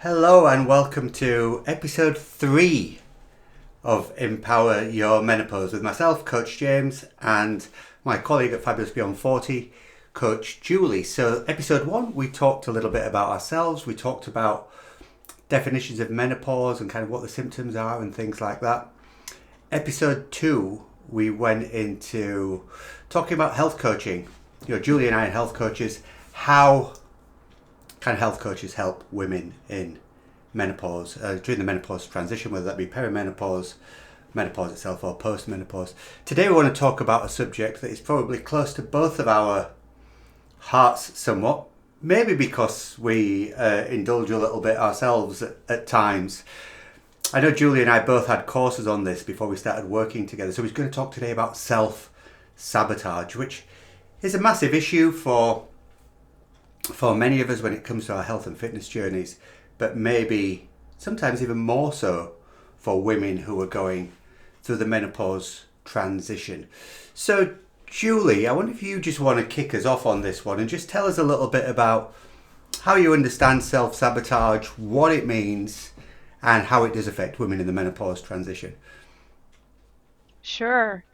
Hello and welcome to episode 3 of Empower Your Menopause with myself, Coach James, and my colleague at Fabulous Beyond 40, Coach Julie. So, episode 1, we talked a little bit about ourselves, we talked about definitions of menopause and kind of what the symptoms are and things like that. Episode 2, we went into talking about health coaching. Julie and I are health coaches. How can health coaches help women in menopause, during the menopause transition, whether that be perimenopause, menopause itself, or post-menopause? Today we want to talk about a subject that is probably close to both of our hearts somewhat, maybe because we indulge a little bit ourselves at times. I know Julie and I both had courses on this before we started working together, so we're going to talk today about self-sabotage, which is a massive issue for many of us when it comes to our health and fitness journeys, but maybe sometimes even more so for women who are going through the menopause transition. So, Julie, I wonder if you just want to kick us off on this one and just tell us a little bit about how you understand self-sabotage, what it means, and how it does affect women in the menopause transition. Sure.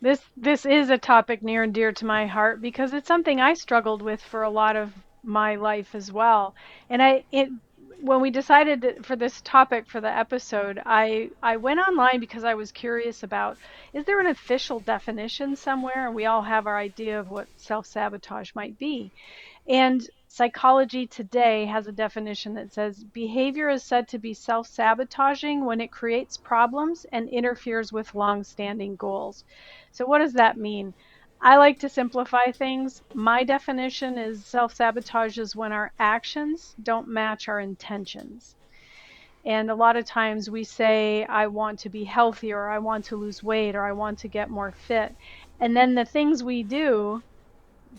This is a topic near and dear to my heart because it's something I struggled with for a lot of my life as well. And when we decided for this topic for the episode, I went online because I was curious about, is there an official definition somewhere? And we all have our idea of what self-sabotage might be. And Psychology Today has a definition that says behavior is said to be self sabotaging when it creates problems and interferes with long standing goals. So, what does that mean? I like to simplify things. My definition is self sabotage is when our actions don't match our intentions. And a lot of times we say, I want to be healthier, or I want to lose weight, or I want to get more fit. And then the things we do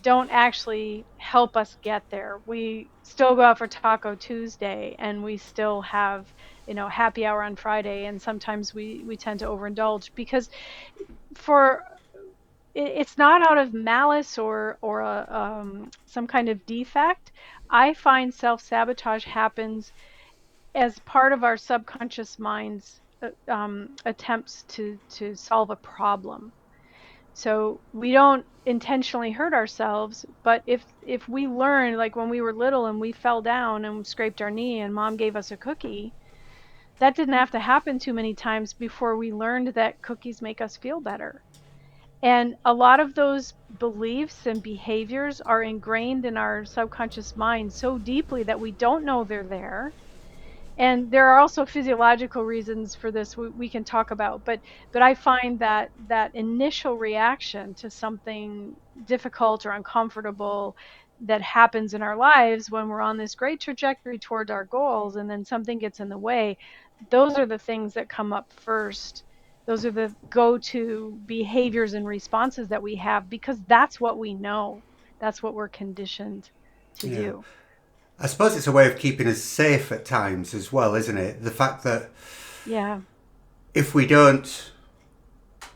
don't actually help us get there. We still go out for Taco Tuesday and we still have, happy hour on Friday, and sometimes we tend to overindulge because for it's not out of malice or some kind of defect. I find self-sabotage happens as part of our subconscious mind's attempts to solve a problem. So we don't intentionally hurt ourselves, but if we learn, like when we were little and we fell down and scraped our knee and mom gave us a cookie, that didn't have to happen too many times before we learned that cookies make us feel better. And a lot of those beliefs and behaviors are ingrained in our subconscious mind so deeply that we don't know they're there. And there are also physiological reasons for this we can talk about, but I find that that initial reaction to something difficult or uncomfortable that happens in our lives when we're on this great trajectory toward our goals and then something gets in the way, those are the things that come up first. Those are the go-to behaviors and responses that we have because that's what we know. That's what we're conditioned to Yeah. do. I suppose it's a way of keeping us safe at times as well, isn't it? The fact that Yeah. if we don't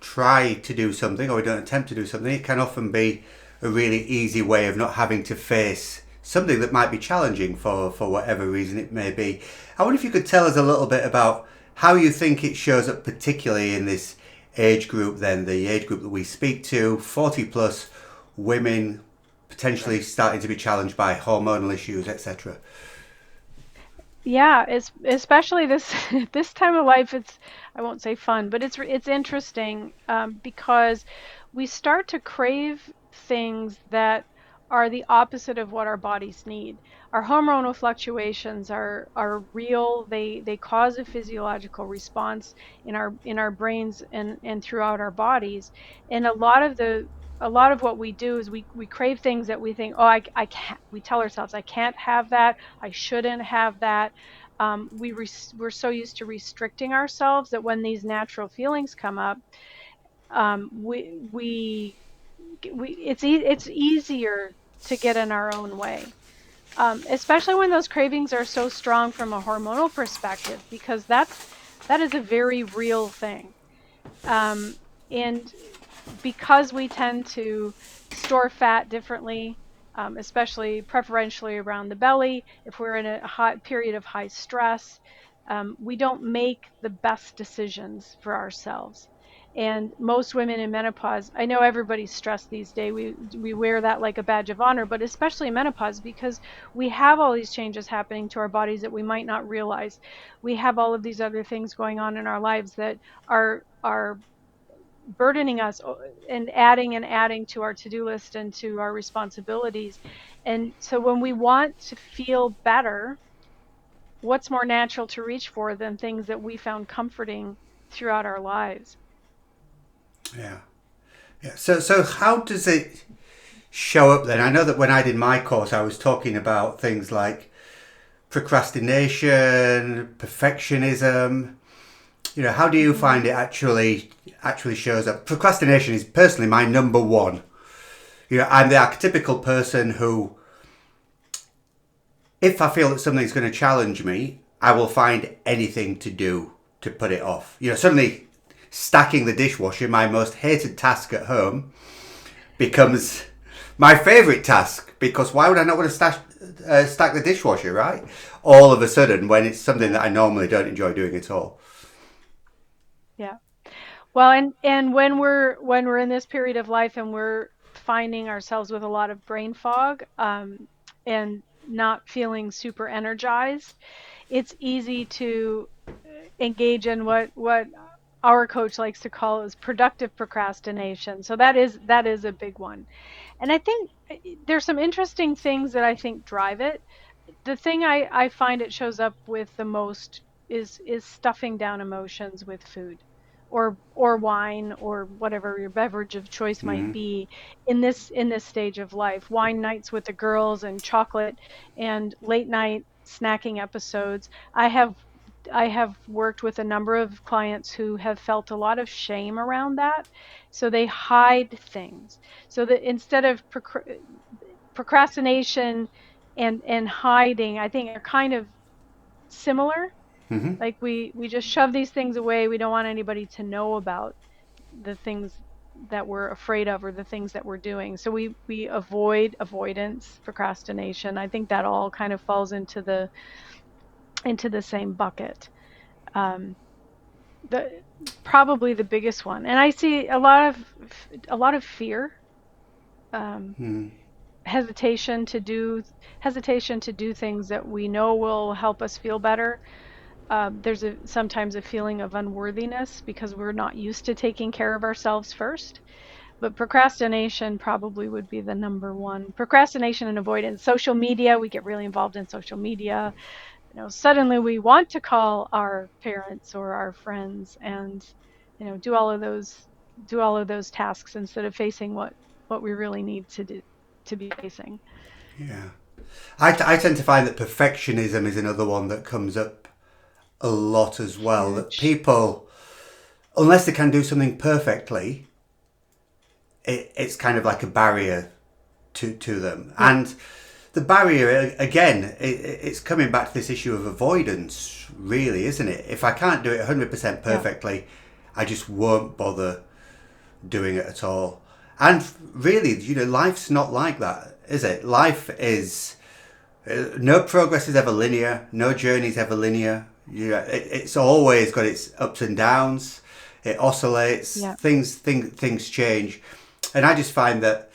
try to do something or we don't attempt to do something, it can often be a really easy way of not having to face something that might be challenging for whatever reason it may be. I wonder if you could tell us a little bit about how you think it shows up, particularly in this age group, then the age group that we speak to, 40 plus women potentially starting to be challenged by hormonal issues, etc. Yeah, it's especially this this time of life. It's, I won't say fun, but it's interesting because we start to crave things that are the opposite of what our bodies need. Our hormonal fluctuations are real. They cause a physiological response in our brains and throughout our bodies. And a lot of what we do is we crave things that we think, oh, I can't. We tell ourselves, I can't have that. I shouldn't have that. We're so used to restricting ourselves that when these natural feelings come up, um, we we it's easier to get in our own way, especially when those cravings are so strong from a hormonal perspective, because that is a very real thing. And because we tend to store fat differently, especially preferentially around the belly. If we're in a hot period of high stress, we don't make the best decisions for ourselves. And most women in menopause, I know everybody's stressed these days. We wear that like a badge of honor, but especially in menopause because we have all these changes happening to our bodies that we might not realize. We have all of these other things going on in our lives that are burdening us and adding to our to-do list and to our responsibilities. And so when we want to feel better, what's more natural to reach for than things that we found comforting throughout our lives? Yeah. Yeah. So how does it show up then? I know that when I did my course, I was talking about things like procrastination, perfectionism. How do you Hmm. find it actually shows up? Procrastination is personally my number one. I'm the archetypical person who, if I feel that something's going to challenge me, I will find anything to do to put it off. Suddenly stacking the dishwasher, my most hated task at home, becomes my favourite task because why would I not want to stack the dishwasher, right? All of a sudden, when it's something that I normally don't enjoy doing at all. Yeah. Well, and when we're in this period of life and we're finding ourselves with a lot of brain fog, and not feeling super energized, it's easy to engage in what our coach likes to call is productive procrastination. So that is a big one. And I think there's some interesting things that I think drive it. The thing I find it shows up with the most is stuffing down emotions with food or wine or whatever your beverage of choice might be in this stage of life. Wine nights with the girls and chocolate and late night snacking episodes. I have worked with a number of clients who have felt a lot of shame around that. So they hide things. So that instead of procrastination and hiding, I think are kind of similar. Like we just shove these things away. We don't want anybody to know about the things that we're afraid of or the things that we're doing. So we avoid avoidance, procrastination. I think that all kind of falls into the same bucket. Um, the Probably the biggest one, and I see a lot of fear, um, hesitation to do hesitation to do things that we know will help us feel better. There's sometimes a feeling of unworthiness because we're not used to taking care of ourselves first. But procrastination probably would be the number one. Procrastination and avoidance. Social media, we get really involved in social media. Suddenly we want to call our parents or our friends and, do all of those tasks instead of facing what we really need to do to be facing. Yeah. I tend to find that perfectionism is another one that comes up a lot as well. That Huge. people, unless they can do something perfectly, it's kind of like a barrier to them. Yeah. And the barrier, again, it's coming back to this issue of avoidance, really, isn't it? If I can't do it 100% Yeah. perfectly, I just won't bother doing it at all. And really, life's not like that, is it? Life is no progress is ever linear. No journey is ever linear. It's always got its ups and downs. It oscillates. Yeah. Things change, and I just find that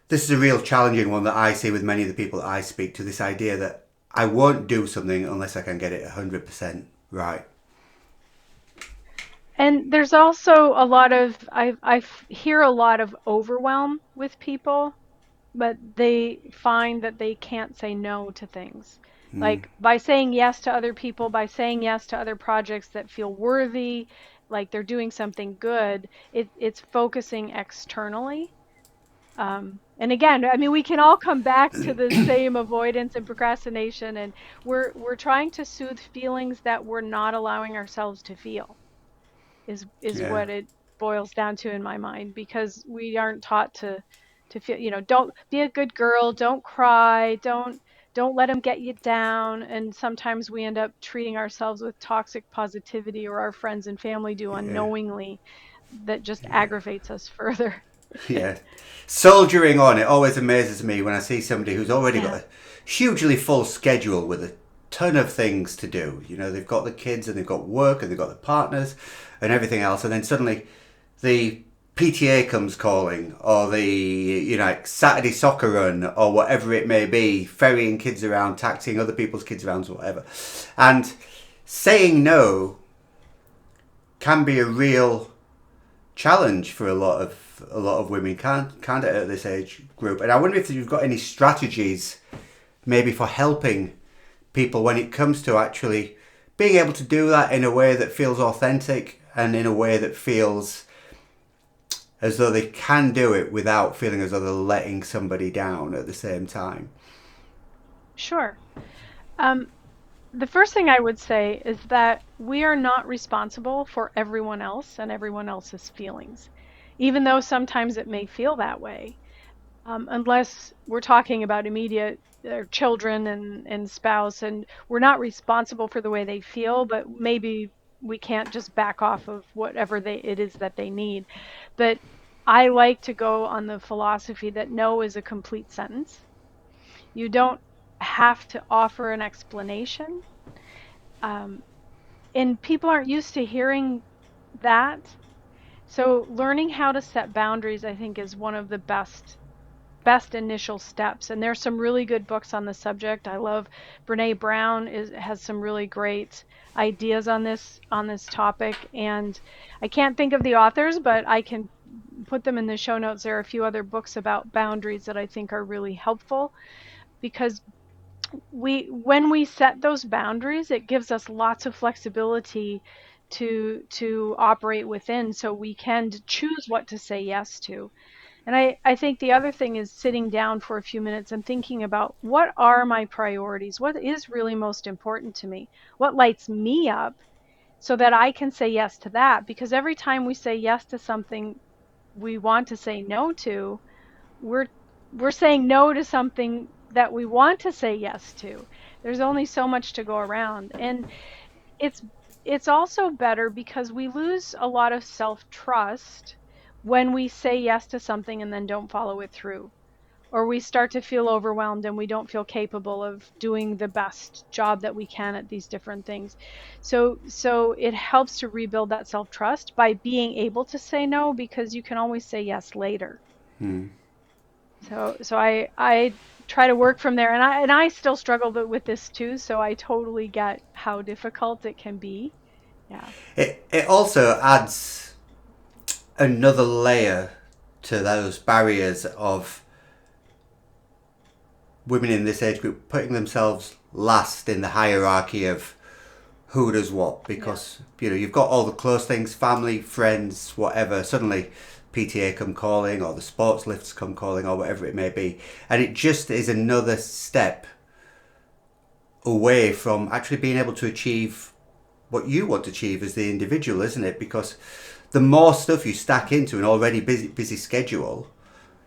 this is a real challenging one that I see with many of the people that I speak to. This idea that I won't do something unless I can get it 100% right. And there's also a lot of I hear a lot of overwhelm with people, but they find that they can't say no to things. Like by saying yes to other people, by saying yes to other projects that feel worthy, like they're doing something good, it's focusing externally. And again, I mean, we can all come back to the same avoidance and procrastination, and we're trying to soothe feelings that we're not allowing ourselves to feel is Yeah, what it boils down to in my mind, because we aren't taught to feel, don't be a good girl, don't cry, don't let them get you down. And sometimes we end up treating ourselves with toxic positivity, or our friends and family do yeah, unknowingly, that just yeah. aggravates us further. Yeah. Soldiering on, it always amazes me when I see somebody who's already got Yeah. a hugely full schedule with a ton of things to do. You know, they've got the kids and they've got work and they've got the partners and everything else. And then suddenly the PTA comes calling, or the, like Saturday soccer run, or whatever it may be, ferrying kids around, taxiing other people's kids around, whatever. And saying no can be a real challenge for a lot of women, can't it, at this age group? And I wonder if you've got any strategies maybe for helping people when it comes to actually being able to do that in a way that feels authentic and in a way that feels as though they can do it without feeling as though they're letting somebody down at the same time. Sure. Um, the first thing I would say is that we are not responsible for everyone else and everyone else's feelings, even though sometimes it may feel that way. Unless we're talking about immediate children and spouse, and we're not responsible for the way they feel, but maybe we can't just back off of whatever it is that they need. But I like to go on the philosophy that no is a complete sentence. You don't have to offer an explanation. Um, and people aren't used to hearing that. So learning how to set boundaries, I think, is one of the best initial steps. And there's some really good books on the subject. I love Brene Brown has some really great ideas on this topic. And I can't think of the authors, but I can put them in the show notes. There are a few other books about boundaries that I think are really helpful because we when we set those boundaries, it gives us lots of flexibility to operate within so we can choose what to say yes to. And I think the other thing is sitting down for a few minutes and thinking about what are my priorities? What is really most important to me? What lights me up so that I can say yes to that? Because every time we say yes to something we want to say no to, we're we're saying no to something that we want to say yes to. There's only so much to go around. And it's it's also better because we lose a lot of self-trust when we say yes to something and then don't follow it through, or we start to feel overwhelmed and we don't feel capable of doing the best job that we can at these different things. So it helps to rebuild that self-trust by being able to say no, because you can always say yes later. So I try to work from there, and I still struggle with this too, so I totally get how difficult it can be. Yeah. It also adds another layer to those barriers of women in this age group putting themselves last in the hierarchy of who does what, Yeah. because you've got all the close things, family, friends, whatever. Suddenly PTA come calling, or the sports lifts come calling, or whatever it may be, and it just is another step away from actually being able to achieve what you want to achieve as the individual, isn't it? Because the more stuff you stack into an already busy schedule,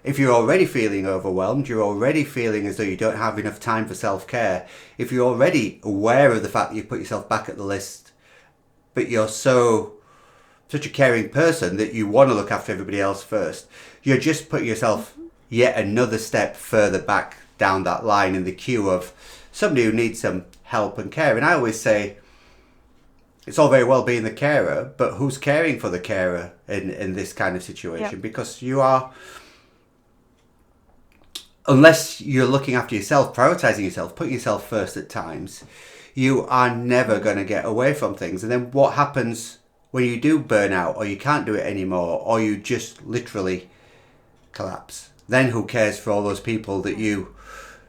if you're already feeling overwhelmed, you're already feeling as though you don't have enough time for self-care, if you're already aware of the fact that you put yourself back at the list, but you're such a caring person that you want to look after everybody else first, you're just putting yourself Hmm. yet another step further back down that line in the queue of somebody who needs some help and care. And I always say, it's all very well being the carer, but who's caring for the carer in this kind of Yep. situation? Because you are, unless you're looking after yourself, prioritizing yourself, putting yourself first at times, you are never Hmm. going to get away from things. And then what happens when you do burn out, or you can't do it anymore, or you just literally collapse? Then who cares for all those people that Right. you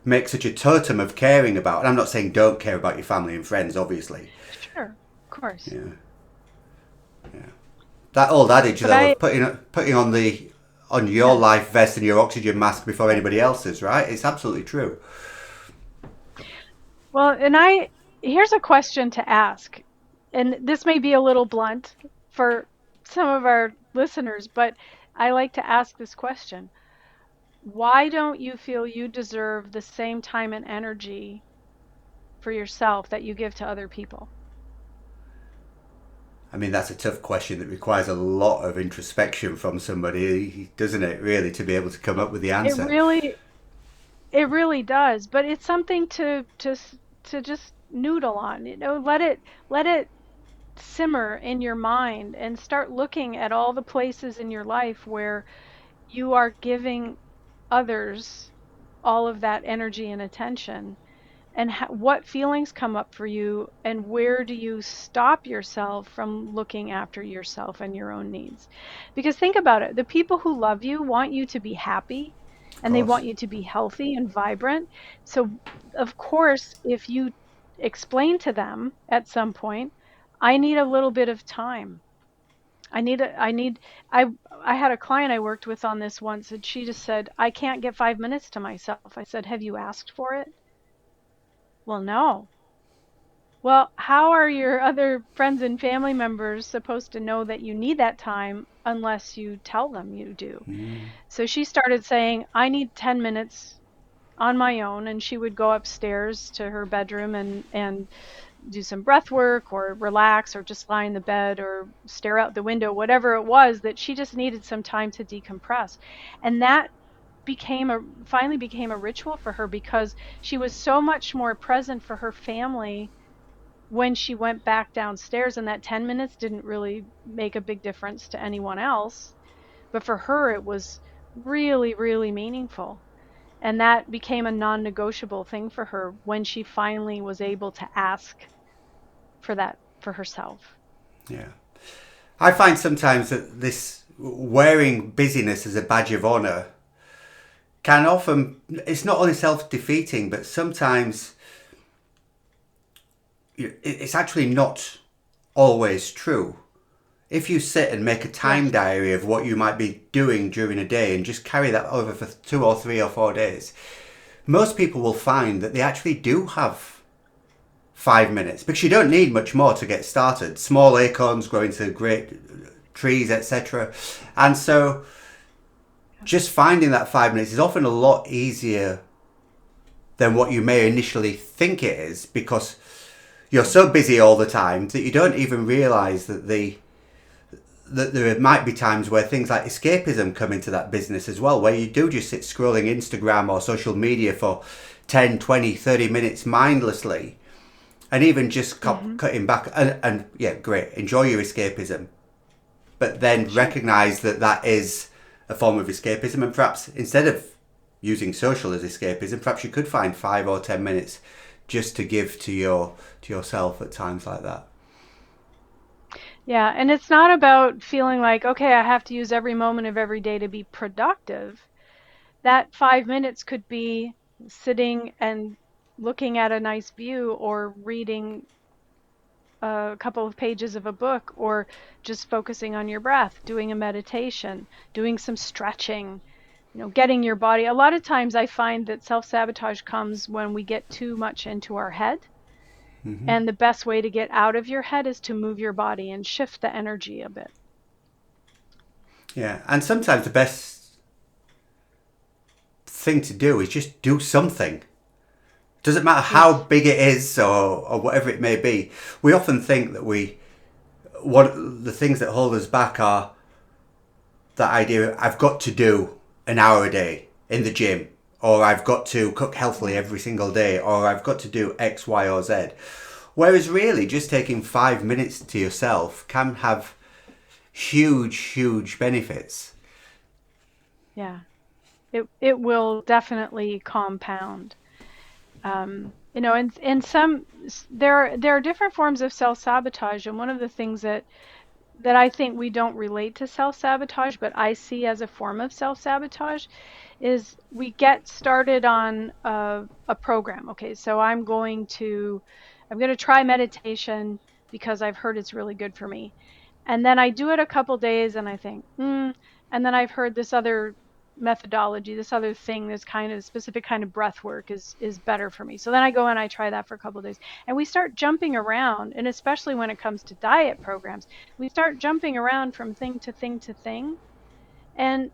make such a totem of caring about? And I'm not saying don't care about your family and friends, obviously. Sure. Of course. Yeah, yeah. That old adage But though I of putting on your yeah. life vest and your oxygen mask before Yeah. anybody else's, right? It's absolutely true. Well, and I here's a question to ask. And this may be a little blunt for some of our listeners, but I like to ask this question. Why don't you feel you deserve the same time and energy for yourself that you give to other people? I mean, that's a tough question that requires a lot of introspection from somebody, doesn't it, really, to be able to come up with the It answer? really it really does, but it's something to just noodle on. Let it simmer in your mind and start looking at all the places in your life where you are giving others all of that energy and attention, and what feelings come up for you, and where do you stop yourself from looking after yourself and your own needs. Because think about it, the people who love you want you to be happy, Of and they course. want you to be healthy and vibrant. So of course, if you explain to them at some point, I need a little bit of time, I need I I had a client I worked with on this once, and she just said, I can't get 5 minutes to myself. I said, have you asked for it? Well, no. Well, how are your other friends and family members supposed to know that you need that time unless you tell them you do? So she started saying, I need 10 minutes on my own. And she would go upstairs to her bedroom and do some breath work or relax or just lie in the bed or stare out the window, whatever it was, that she just needed some time to decompress. And that finally became a ritual for her, because she was so much more present for her family when she went back downstairs, and that 10 minutes didn't really make a big difference to anyone else, but for her it was really, really meaningful. And that became a non-negotiable thing for her when she finally was able to ask for that for herself. Yeah. I find sometimes that this wearing busyness as a badge of honor can often, it's not only self defeating, but sometimes it's actually not always true. If you sit and make a time Yes. diary of what you might be doing during a day and just carry that over for 2 or 3 or 4 days, most people will find that they actually do have 5 minutes, because you don't need much more to get started. Small acorns grow into great trees, etc. And so just finding that 5 minutes is often a lot easier than what you may initially think it is, because you're so busy all the time that you don't even realize that there might be times where things like escapism come into that business as well, where you do just sit scrolling Instagram or social media for 10, 20, 30 minutes mindlessly, and even just Hmm. cutting back. And yeah, great, enjoy your escapism, but then Sure. recognize that that is a form of escapism, and perhaps instead of using social as escapism, perhaps you could find 5 or 10 minutes just to give to yourself at times like that. Yeah, and it's not about feeling like, okay, I have to use every moment of every day to be productive. That 5 minutes could be sitting and looking at a nice view, or reading a couple of pages of a book, or just focusing on your breath, doing a meditation, doing some stretching, getting your body. A lot of times I find that self-sabotage comes when we get too much into our head. And the best way to get out of your head is to move your body and shift the energy a bit. Yeah, and sometimes the best thing to do is just do something. Doesn't matter how Yes. big it is, or whatever it may be. We often think that what the things that hold us back are that idea of, I've got to do an hour a day in the gym, or I've got to cook healthily Yeah. every single day, or I've got to do X, Y, or Z. Whereas really just taking 5 minutes to yourself can have huge, huge benefits. Yeah. It will definitely compound. And there are different forms of self-sabotage, and one of the things that I think we don't relate to self-sabotage, but I see as a form of self-sabotage, is we get started on a program. Okay, so I'm going to try meditation because I've heard it's really good for me. And then I do it a couple days and I think, and then I've heard this other methodology, this other thing, this kind of specific kind of breath work is better for me. So then I go and I try that for a couple of days. And we start jumping around, and especially when it comes to diet programs, we start jumping around from thing to thing to thing. And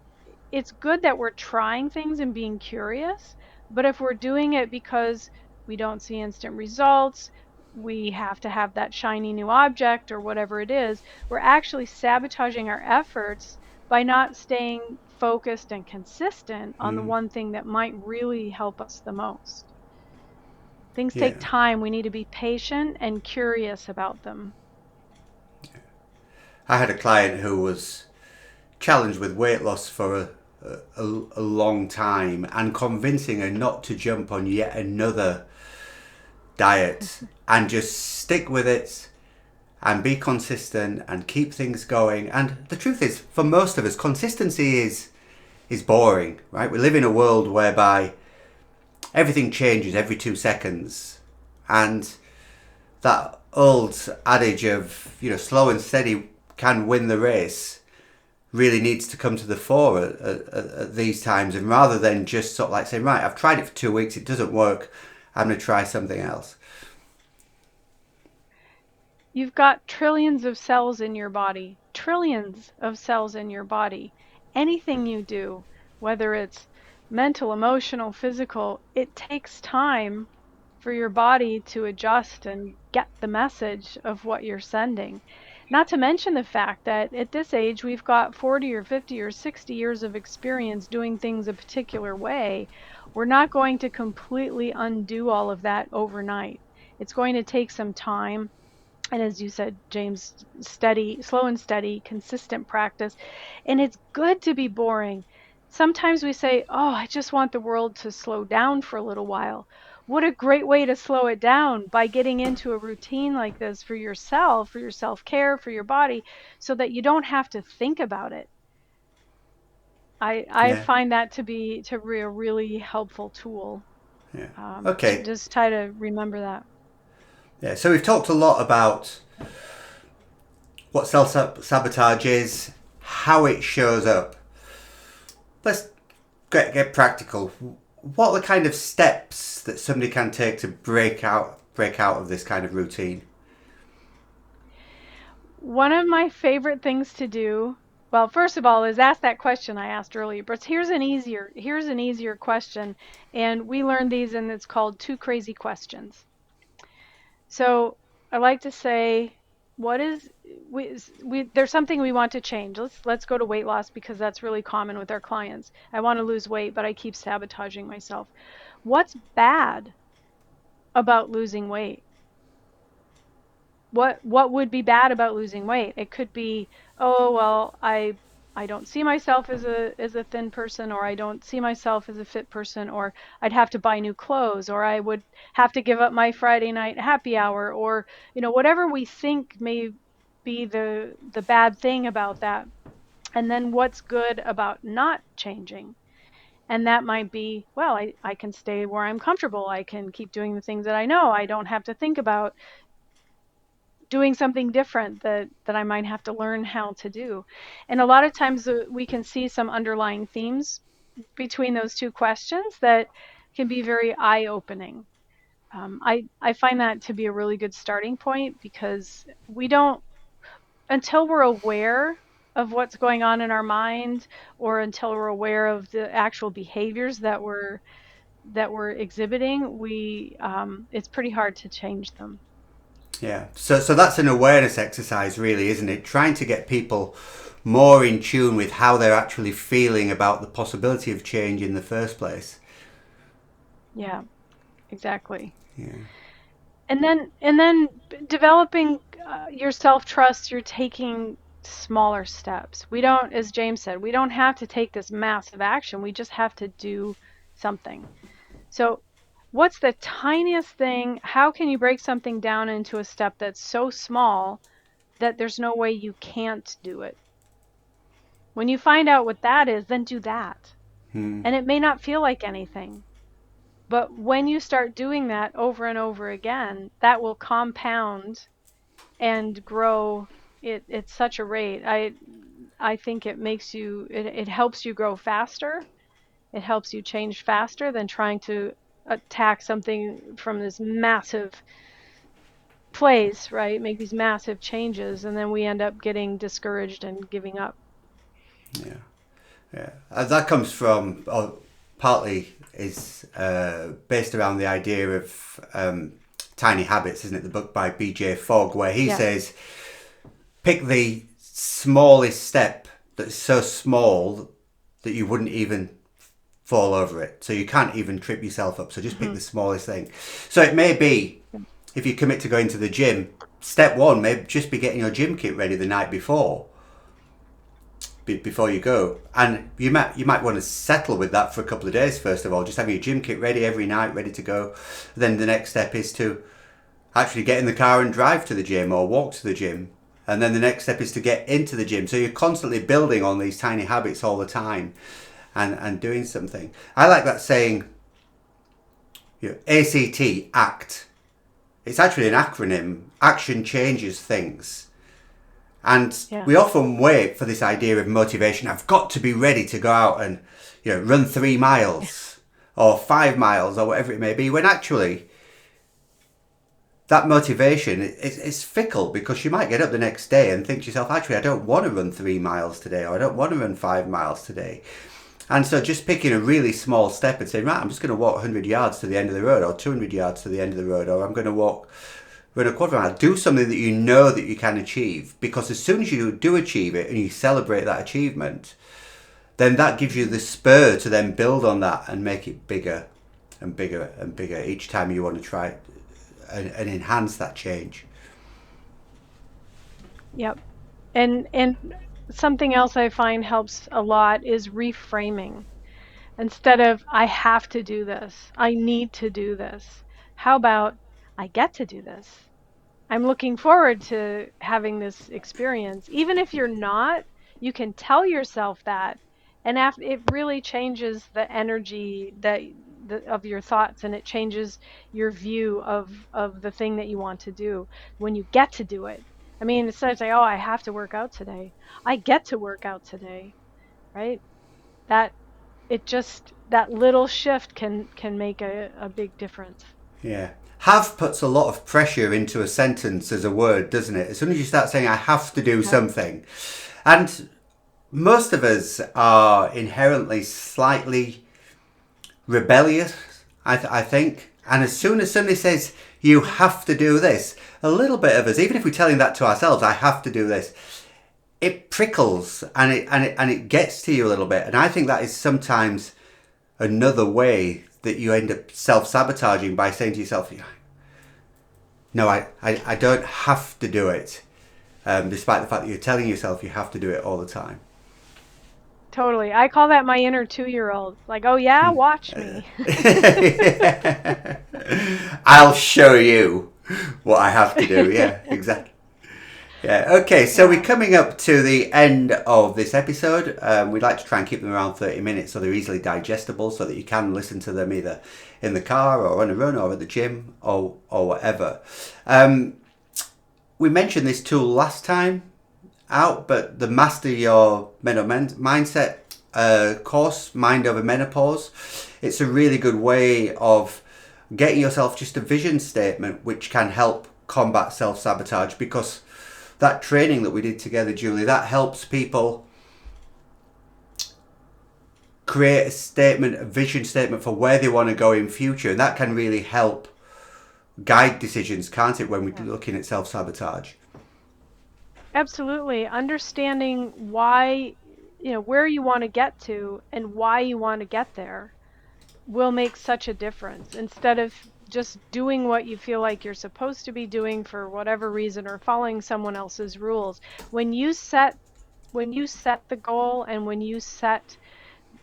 it's good that we're trying things and being curious, but if we're doing it because we don't see instant results, we have to have that shiny new object or whatever it is, we're actually sabotaging our efforts by not staying focused and consistent on the Mm, one thing that might really help us the most. Things yeah. take time. We need to be patient and curious about them. I had a client who was challenged with weight loss for a long time and convincing her not to jump on yet another diet and just stick with it and be consistent and keep things going. And the truth is, for most of us, consistency is boring, right? We live in a world whereby everything changes every 2 seconds, and that old adage of slow and steady can win the race really needs to come to the fore at these times. And rather than just sort of like saying, right, I've tried it for 2 weeks, it doesn't work, I'm going to try something else. You've got trillions of cells in your body, trillions of cells in your body. Anything you do, whether it's mental, emotional, physical, it takes time for your body to adjust and get the message of what you're sending. Not to mention the fact that at this age, we've got 40 or 50 or 60 years of experience doing things a particular way. We're not going to completely undo all of that overnight. It's going to take some time, and as you said, James, steady, slow and steady, consistent practice. And it's good to be boring. Sometimes we say, oh, I just want the world to slow down for a little while. What a great way to slow it down, by getting into a routine like this for your self-care, for your body, so that you don't have to think about it. I Yeah, find that to be a really helpful tool, yeah. to Okay, just try to remember that. yeah. So we've talked a lot about what self sabotage is, how it shows up. Let's get practical. What are the kind of steps that somebody can take to break out of this kind of routine? One of my favorite things to do, well, first of all, is ask that question I asked earlier. But here's an easier question, and we learned these, and it's called two crazy questions. So I like to say, what is we there's something we want to change. Let's go to weight loss, because that's really common with our clients. I want to lose weight, but I keep sabotaging myself. What's bad about losing weight? What would be bad about losing weight? It could be, oh well, I don't see myself as a thin person, or I don't see myself as a fit person, or I'd have to buy new clothes, or I would have to give up my Friday night happy hour, or whatever we think may be the bad thing about that. And then what's good about not changing? And that might be, well, I can stay where I'm comfortable. I can keep doing the things that I know. I don't have to think about doing something different that I might have to learn how to do. And a lot of times we can see some underlying themes between those two questions that can be very eye-opening. I find that to be a really good starting point, because we don't, until we're aware of what's going on in our mind, or until we're aware of the actual behaviors that we're exhibiting, we it's pretty hard to change them. Yeah. So that's an awareness exercise, really, isn't it? Trying to get people more in tune with how they're actually feeling about the possibility of change in the first place. Yeah, exactly. Yeah. And then developing your self-trust, you're taking smaller steps. We don't, as James said, we don't have to take this massive action. We just have to do something. So what's the tiniest thing? How can you break something down into a step that's so small that there's no way you can't do it? When you find out what that is, then do that. Hmm. And it may not feel like anything, but when you start doing that over and over again, that will compound and grow it at such a rate. I think it helps you grow faster. It helps you change faster than trying to attack something from this massive place, right? Make these massive changes, and then we end up getting discouraged and giving up. Yeah. Yeah. That comes from, or partly is based around the idea of Tiny Habits, isn't it? The book by BJ Fogg, where he Yes. says, pick the smallest step that's so small that you wouldn't even fall over it. So you can't even trip yourself up. So just pick Hmm. the smallest thing. So it may be, if you commit to going to the gym, step one may just be getting your gym kit ready the night before you go, and you might want to settle with that for a couple of days. First of all, just having your gym kit ready every night, ready to go. Then the next step is to actually get in the car and drive to the gym or walk to the gym. And then the next step is to get into the gym. So you're constantly building on these tiny habits all the time, and doing something. I like that saying, ACT, ACT. It's actually an acronym. Action changes things. And Yeah. we often wait for this idea of motivation. I've got to be ready to go out and run 3 miles or 5 miles or whatever it may be, when actually that motivation is fickle, because you might get up the next day and think to yourself, actually, I don't want to run 3 miles today, or I don't want to run 5 miles today. And so just picking a really small step and saying, right, I'm just going to walk 100 yards to the end of the road, or 200 yards to the end of the road, or I'm going to run a quarter mile. Do something that you know that you can achieve, because as soon as you do achieve it and you celebrate that achievement, then that gives you the spur to then build on that and make it bigger and bigger and bigger each time you want to try and enhance that change. Yep. And something else I find helps a lot is reframing. Instead of I have to do this, I need to do this. How about I get to do this? I'm looking forward to having this experience. Even if you're not, you can tell yourself that. And it really changes the energy of your thoughts, and it changes your view of the thing that you want to do when you get to do it. I mean, instead of saying, "Oh, I have to work out today," I get to work out today, right? That that little shift can make a big difference. Yeah. Have puts a lot of pressure into a sentence as a word, doesn't it? As soon as you start saying, I have to do Yep. something. And most of us are inherently slightly rebellious, I think. And as soon as somebody says, you Yep. have to do this, a little bit of us, even if we're telling that to ourselves, I have to do this, it prickles, and it gets to you a little bit. And I think that is sometimes another way that you end up self-sabotaging, by saying to yourself, no, I don't have to do it, despite the fact that you're telling yourself you have to do it all the time. Totally. I call that my inner 2-year-old. Like, oh yeah, watch me. I'll show you what I have to do. Yeah, exactly. Yeah. Okay. So we're Yeah. coming up to the end of this episode. We'd like to try and keep them around 30 minutes, so they're easily digestible, so that you can listen to them either in the car or on a run or at the gym or whatever. Um, we mentioned this tool last time out, but the Master Your Mindset course, Mind Over Menopause, it's a really good way of getting yourself just a vision statement which can help combat self-sabotage, because that training that we did together, Julie, that helps people create a statement, a vision statement for where they want to go in future, and that can really help guide decisions, can't it, when we're Yeah. looking at self-sabotage. Absolutely. Understanding why, where you want to get to and why you want to get there will make such a difference, instead of just doing what you feel like you're supposed to be doing for whatever reason, or following someone else's rules. When you set the goal, and when you set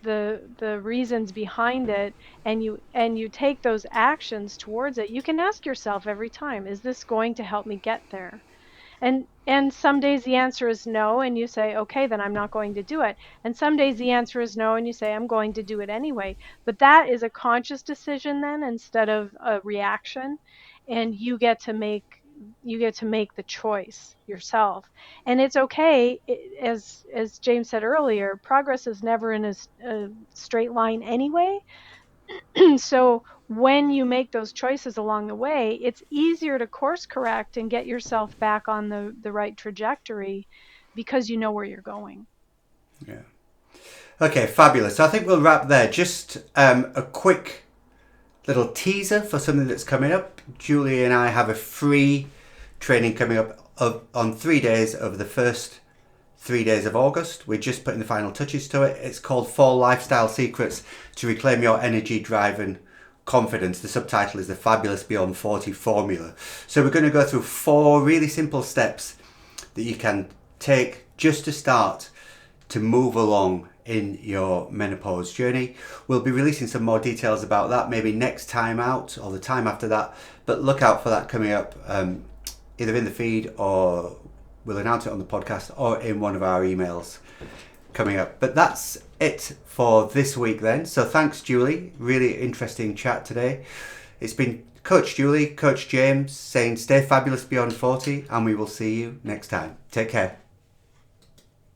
the reasons behind it, and you take those actions towards it, you can ask yourself every time, is this going to help me get there? And some days the answer is no, and you say, okay, then I'm not going to do it. And some days the answer is no, and you say, I'm going to do it anyway. But that is a conscious decision then, instead of a reaction, and you get to make the choice yourself. And it's okay, as James said earlier, progress is never in a straight line anyway. So when you make those choices along the way, it's easier to course correct and get yourself back on the right trajectory, because you know where you're going. Yeah. Okay, fabulous. So I think we'll wrap there. Just a quick little teaser for something that's coming up. Juli and I have a free training coming up on 3 days over the first 3 days of August. We're just putting the final touches to it. It's called 4 Lifestyle Secrets to Reclaim Your Energy, Drive and Confidence. The subtitle is the Fabulous Beyond 40 Formula. So we're going to go through 4 really simple steps that you can take just to start to move along in your menopause journey. We'll be releasing some more details about that maybe next time out or the time after that, but look out for that coming up either in the feed, or we'll announce it on the podcast, or in one of our emails coming up. But that's it for this week then. So thanks, Juli. Really interesting chat today. It's been Coach Juli, Coach James saying stay fabulous beyond 40, and we will see you next time. Take care.